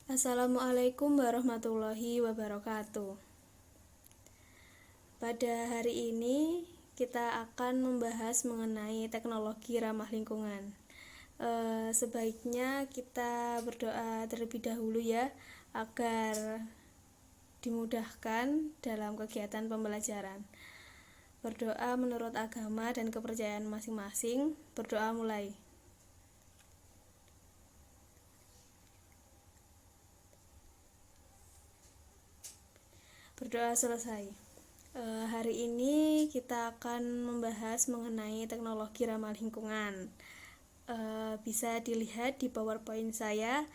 Assalamualaikum warahmatullahi wabarakatuh. Pada hari ini kita akan membahas mengenai teknologi ramah lingkungan. Sebaiknya kita berdoa terlebih dahulu ya, agar dimudahkan dalam kegiatan pembelajaran. Berdoa menurut agama dan kepercayaan masing-masing. Berdoa mulai. Berdoa selesai. Hari ini kita akan membahas mengenai teknologi ramah lingkungan. Bisa dilihat di PowerPoint saya.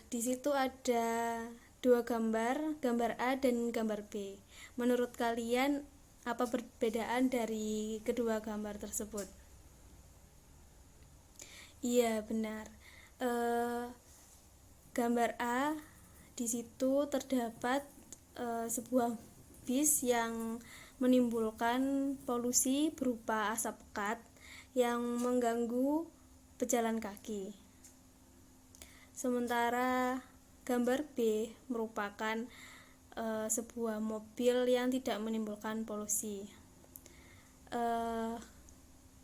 Di situ ada dua gambar A dan gambar B. Menurut kalian apa perbedaan dari kedua gambar tersebut? Iya, benar. Gambar A, di situ terdapat sebuah bis yang menimbulkan polusi berupa asap pekat yang mengganggu pejalan kaki. Sementara gambar B merupakan sebuah mobil yang tidak menimbulkan polusi.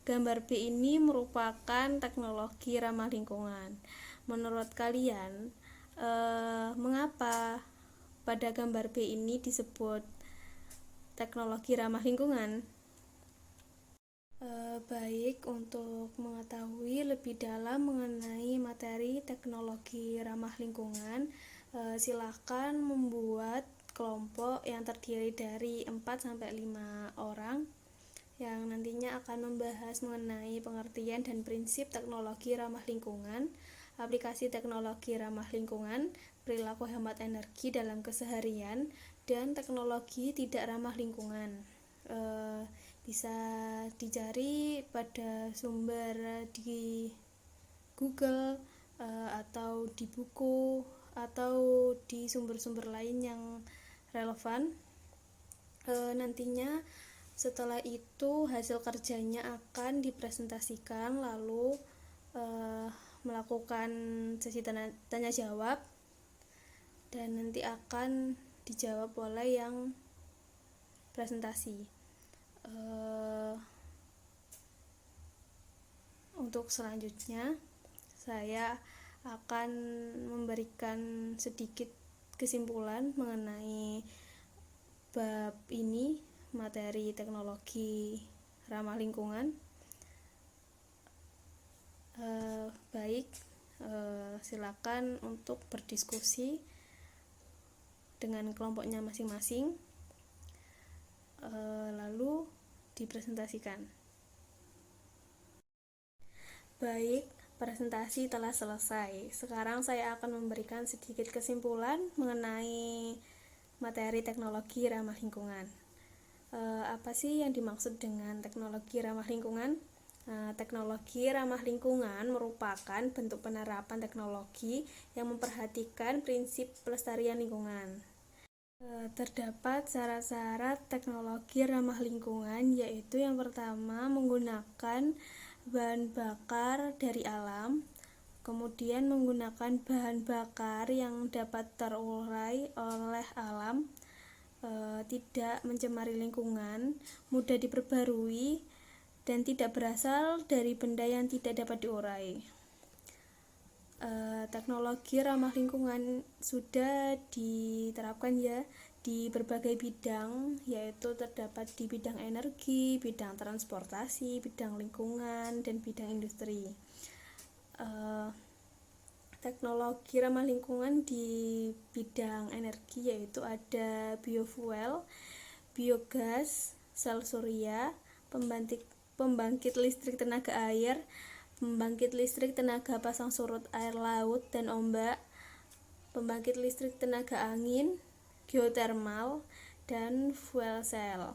Gambar B ini merupakan teknologi ramah lingkungan. Menurut kalian, mengapa pada gambar B ini disebut teknologi ramah lingkungan? Baik, untuk mengetahui lebih dalam mengenai materi teknologi ramah lingkungan, silakan membuat kelompok yang terdiri dari 4-5 orang yang nantinya akan membahas mengenai pengertian dan prinsip teknologi ramah lingkungan, aplikasi teknologi ramah lingkungan, perilaku hemat energi dalam keseharian, dan teknologi tidak ramah lingkungan. Bisa dicari pada sumber di Google atau di buku atau di sumber-sumber lain yang relevan. Nantinya setelah itu hasil kerjanya akan dipresentasikan, lalu melakukan sesi tanya jawab, dan nanti akan dijawab oleh yang presentasi. Untuk selanjutnya saya akan memberikan sedikit kesimpulan mengenai bab ini, materi teknologi ramah lingkungan. Baik, silakan untuk berdiskusi dengan kelompoknya masing-masing, lalu dipresentasikan. Baik, presentasi telah selesai. Sekarang saya akan memberikan sedikit kesimpulan mengenai materi teknologi ramah lingkungan. Apa sih yang dimaksud dengan teknologi ramah lingkungan? Teknologi ramah lingkungan merupakan bentuk penerapan teknologi yang memperhatikan prinsip pelestarian lingkungan. Terdapat syarat-syarat teknologi ramah lingkungan, yaitu yang pertama menggunakan bahan bakar dari alam, kemudian menggunakan bahan bakar yang dapat terurai oleh alam, tidak mencemari lingkungan, mudah diperbarui, dan tidak berasal dari benda yang tidak dapat diurai. Teknologi ramah lingkungan sudah diterapkan ya di berbagai bidang, yaitu terdapat di bidang energi, bidang transportasi, bidang lingkungan, dan bidang industri. Teknologi ramah lingkungan di bidang energi yaitu ada biofuel, biogas, sel surya, pembangkit listrik tenaga air, pembangkit listrik tenaga pasang surut air laut dan ombak, pembangkit listrik tenaga angin, geotermal, dan fuel cell.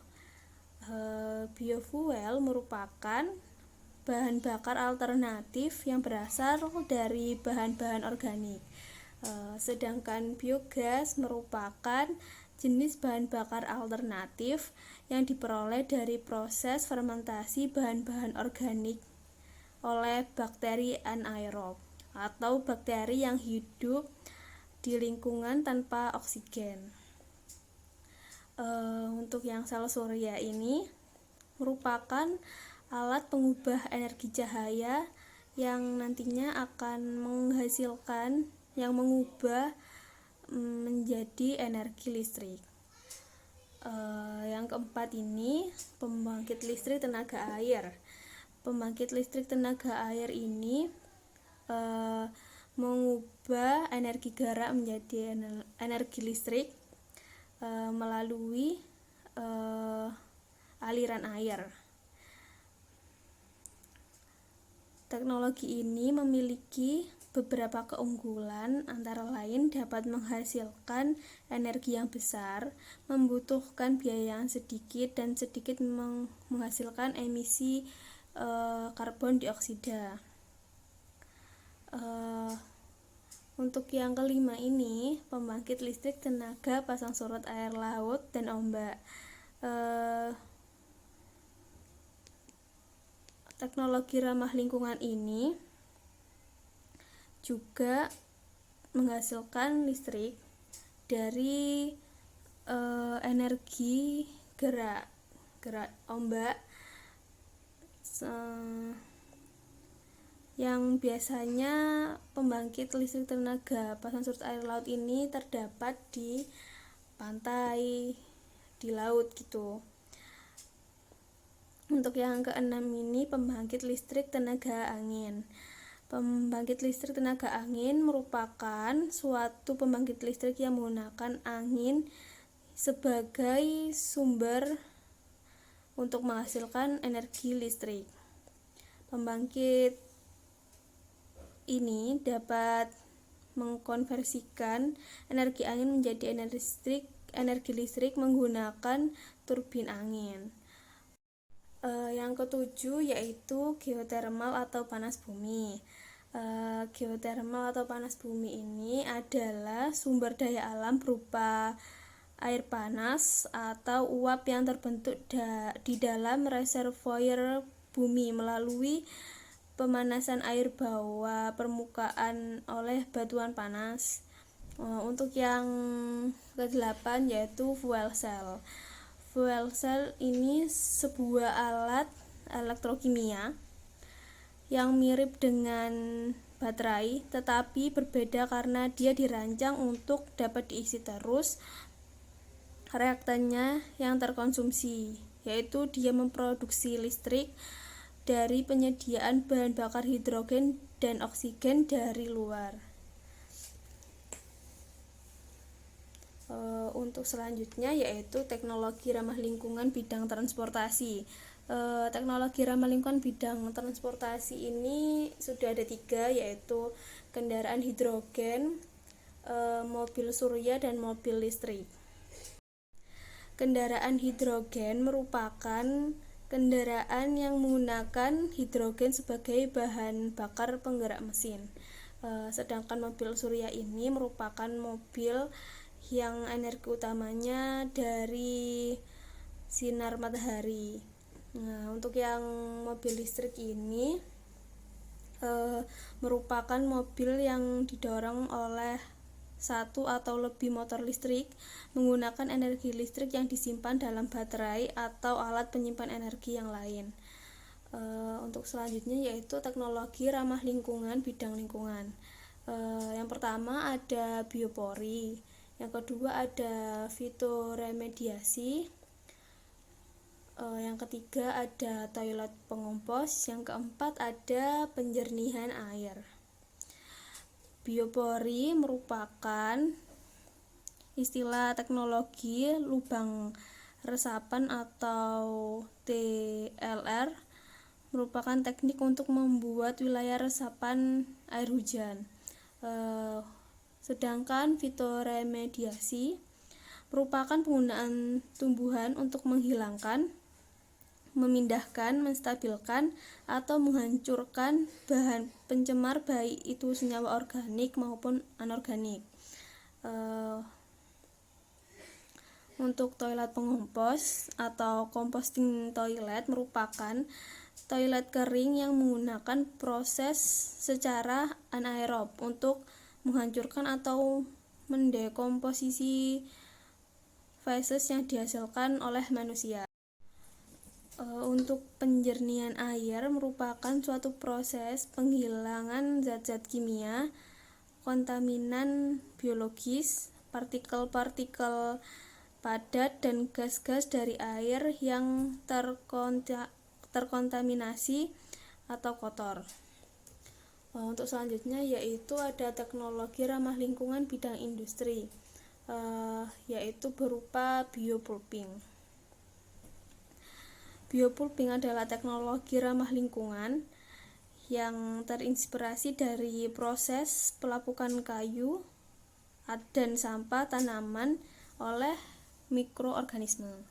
Biofuel merupakan bahan bakar alternatif yang berasal dari bahan-bahan organik. Sedangkan biogas merupakan jenis bahan bakar alternatif yang diperoleh dari proses fermentasi bahan-bahan organik oleh bakteri anaerob atau bakteri yang hidup di lingkungan tanpa oksigen. Untuk yang sel surya ini merupakan alat pengubah energi cahaya yang nantinya akan mengubah menjadi energi listrik. Yang keempat ini pembangkit listrik tenaga air. Pembangkit listrik tenaga air ini mengubah energi gerak menjadi energi listrik melalui aliran air. Teknologi ini memiliki beberapa keunggulan, antara lain dapat menghasilkan energi yang besar, membutuhkan biaya yang sedikit, dan sedikit menghasilkan emisi karbon dioksida. Untuk yang kelima ini, pembangkit listrik tenaga pasang surut air laut dan ombak. Teknologi ramah lingkungan ini juga menghasilkan listrik dari energi gerak ombak yang biasanya pembangkit listrik tenaga pasang surut air laut ini terdapat di pantai, di laut gitu. Untuk yang keenam ini pembangkit listrik tenaga angin. Pembangkit listrik tenaga angin merupakan suatu pembangkit listrik yang menggunakan angin sebagai sumber untuk menghasilkan energi listrik. Pembangkit ini dapat mengkonversikan energi angin menjadi energi listrik menggunakan turbin angin. Yang ketujuh yaitu geotermal atau panas bumi. Geotermal atau panas bumi ini adalah sumber daya alam berupa air panas atau uap yang terbentuk di dalam reservoir bumi melalui pemanasan air bawah permukaan oleh batuan panas. Untuk yang ke-8 yaitu fuel cell. Fuel cell ini sebuah alat elektrokimia yang mirip dengan baterai, tetapi berbeda karena dia dirancang untuk dapat diisi terus reaktannya yang terkonsumsi, yaitu dia memproduksi listrik dari penyediaan bahan bakar hidrogen dan oksigen dari luar. Untuk selanjutnya yaitu teknologi ramah lingkungan bidang transportasi. Teknologi ramah lingkungan bidang transportasi ini sudah ada 3, yaitu kendaraan hidrogen, mobil surya, dan mobil listrik. Kendaraan hidrogen merupakan kendaraan yang menggunakan hidrogen sebagai bahan bakar penggerak mesin. Sedangkan mobil surya ini merupakan mobil yang energi utamanya dari sinar matahari. Nah, untuk yang mobil listrik ini merupakan mobil yang didorong oleh satu atau lebih motor listrik menggunakan energi listrik yang disimpan dalam baterai atau alat penyimpan energi yang lain. Untuk selanjutnya yaitu teknologi ramah lingkungan bidang lingkungan. Yang pertama ada biopori, yang kedua ada fitoremediasi, yang ketiga ada toilet pengompos, yang keempat ada penjernihan air. Biopori merupakan istilah teknologi lubang resapan atau TLR, merupakan teknik untuk membuat wilayah resapan air hujan. Sedangkan fitoremediasi merupakan penggunaan tumbuhan untuk menghilangkan, memindahkan, menstabilkan, atau menghancurkan bahan pencemar baik itu senyawa organik maupun anorganik. Untuk toilet pengompos atau composting toilet merupakan toilet kering yang menggunakan proses secara anaerob untuk menghancurkan atau mendekomposisi feses yang dihasilkan oleh manusia. Untuk penjernihan air merupakan suatu proses penghilangan zat-zat kimia, kontaminan biologis, partikel-partikel padat dan gas-gas dari air yang terkontaminasi atau kotor. Untuk selanjutnya yaitu ada teknologi ramah lingkungan bidang industri, yaitu berupa biopulping. Biopulping adalah teknologi ramah lingkungan yang terinspirasi dari proses pelapukan kayu dan sampah tanaman oleh mikroorganisme.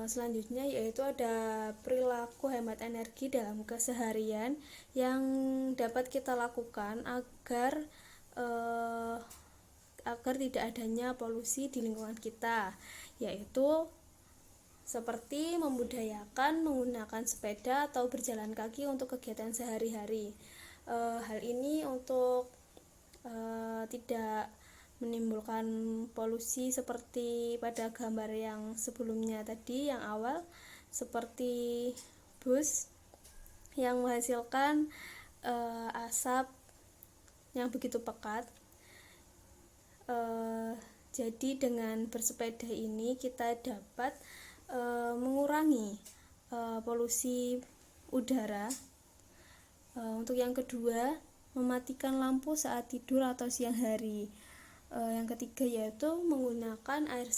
Selanjutnya yaitu ada perilaku hemat energi dalam keseharian yang dapat kita lakukan agar tidak adanya polusi di lingkungan kita, yaitu seperti membudayakan menggunakan sepeda atau berjalan kaki untuk kegiatan sehari-hari. Hal ini untuk tidak menimbulkan polusi seperti pada gambar yang sebelumnya tadi, yang awal, seperti bus yang menghasilkan asap yang begitu pekat. Jadi dengan bersepeda ini kita dapat mengurangi polusi udara. Untuk yang kedua, mematikan lampu saat tidur atau siang hari. Yang ketiga yaitu menggunakan air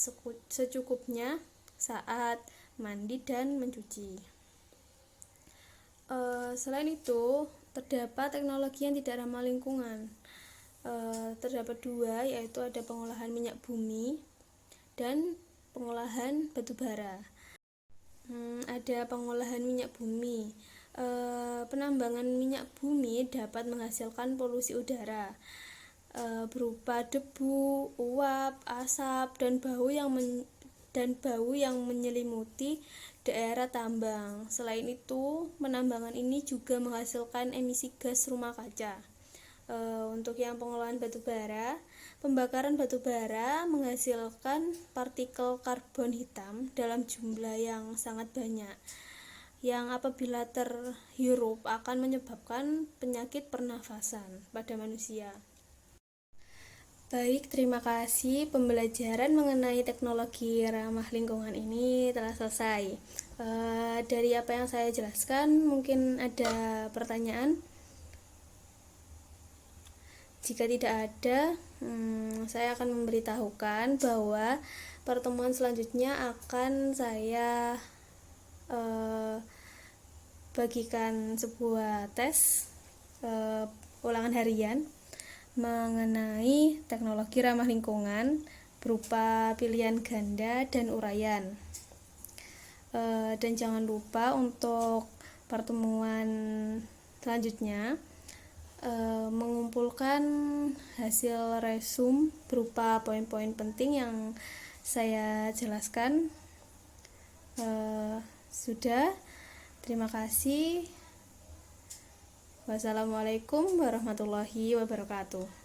secukupnya saat mandi dan mencuci. Selain itu, terdapat teknologi yang tidak ramah lingkungan. Terdapat dua, yaitu ada pengolahan minyak bumi dan pengolahan batu bara. Ada pengolahan minyak bumi. Penambangan minyak bumi dapat menghasilkan polusi udara berupa debu, uap, asap, dan bau yang menyelimuti daerah tambang. Selain itu, penambangan ini juga menghasilkan emisi gas rumah kaca. Untuk yang pengolahan batu bara, pembakaran batu bara menghasilkan partikel karbon hitam dalam jumlah yang sangat banyak, yang apabila terhirup akan menyebabkan penyakit pernafasan pada manusia. Baik, terima kasih. Pembelajaran mengenai teknologi ramah lingkungan ini telah selesai. Dari apa yang saya jelaskan, mungkin ada pertanyaan? Jika tidak ada, saya akan memberitahukan bahwa pertemuan selanjutnya akan saya bagikan sebuah tes ulangan harian mengenai teknologi ramah lingkungan berupa pilihan ganda dan uraian. Dan jangan lupa untuk pertemuan selanjutnya mengumpulkan hasil resume berupa poin-poin penting yang saya jelaskan. Sudah, terima kasih. Wassalamualaikum warahmatullahi wabarakatuh.